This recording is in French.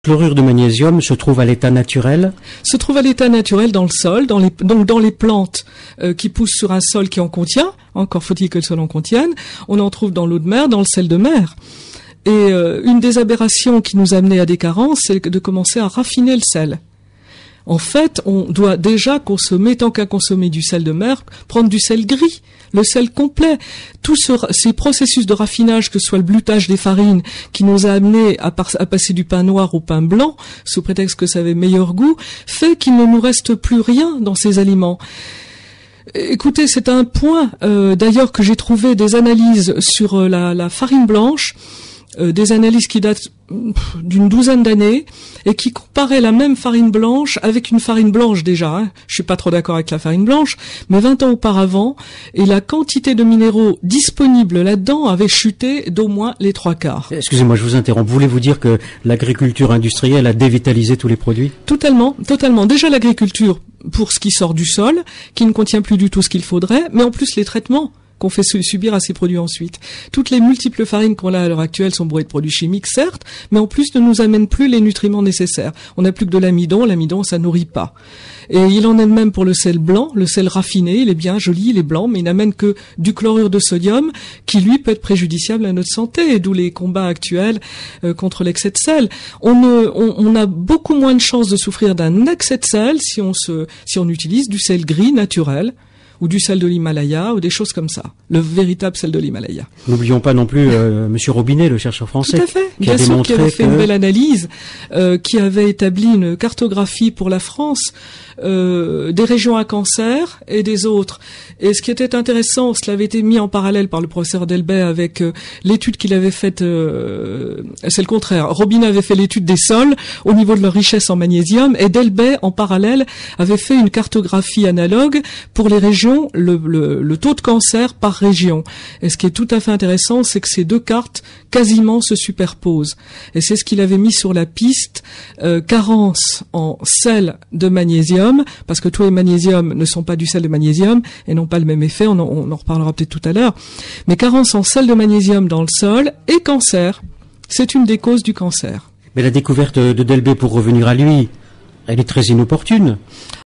Le chlorure de magnésium se trouve à l'état naturel? Se trouve à l'état naturel dans le sol, donc dans les plantes qui poussent sur un sol qui en contient, encore faut-il que le sol en contienne, on en trouve dans l'eau de mer, dans le sel de mer. Et une des aberrations qui nous a amené à des carences, c'est de commencer à raffiner le sel. En fait, on doit déjà consommer, tant qu'à consommer du sel de mer, prendre du sel gris, le sel complet. Tous ces processus de raffinage, que ce soit le blutage des farines, qui nous a amené à passer du pain noir au pain blanc, sous prétexte que ça avait meilleur goût, fait qu'il ne nous reste plus rien dans ces aliments. Écoutez, c'est un point, d'ailleurs, que j'ai trouvé des analyses sur la farine blanche, des analyses qui datent d'une douzaine d'années et qui comparaient la même farine blanche avec une farine blanche déjà. Je suis pas trop d'accord avec la farine blanche, mais 20 ans auparavant, et la quantité de minéraux disponibles là-dedans avait chuté d'au moins les 3/4. Excusez-moi, je vous interromps. Voulez-vous dire que l'agriculture industrielle a dévitalisé tous les produits? Totalement. Déjà l'agriculture pour ce qui sort du sol, qui ne contient plus du tout ce qu'il faudrait, mais en plus les traitements qu'on fait subir à ces produits ensuite. Toutes les multiples farines qu'on a à l'heure actuelle sont bourrées de produits chimiques, certes, mais en plus ne nous amènent plus les nutriments nécessaires. On n'a plus que de l'amidon ça nourrit pas. Et il en est de même pour le sel blanc, le sel raffiné, il est bien joli, il est blanc, mais il n'amène que du chlorure de sodium, qui lui peut être préjudiciable à notre santé, et d'où les combats actuels contre l'excès de sel. On a beaucoup moins de chances de souffrir d'un excès de sel si on utilise du sel gris naturel, ou du sel de l'Himalaya, ou des choses comme ça. Le véritable sel de l'Himalaya. N'oublions pas non plus Monsieur Robinet, le chercheur français. Tout à fait. Bien sûr, qui avait fait une belle analyse, qui avait établi une cartographie pour la France, des régions à cancer et des autres. Et ce qui était intéressant, cela avait été mis en parallèle par le professeur Delbet avec l'étude qu'il avait faite, c'est le contraire. Robinet avait fait l'étude des sols au niveau de leur richesse en magnésium, et Delbet, en parallèle, avait fait une cartographie analogue pour les régions, le taux de cancer par région. Et ce qui est tout à fait intéressant, c'est que ces deux cartes quasiment se superposent. Et c'est ce qu'il avait mis sur la piste, carence en sel de magnésium, parce que tous les magnésiums ne sont pas du sel de magnésium et n'ont pas le même effet, on en reparlera peut-être tout à l'heure, mais carence en sel de magnésium dans le sol et cancer. C'est une des causes du cancer. Mais la découverte de Delbet, pour revenir à lui, elle est très inopportune.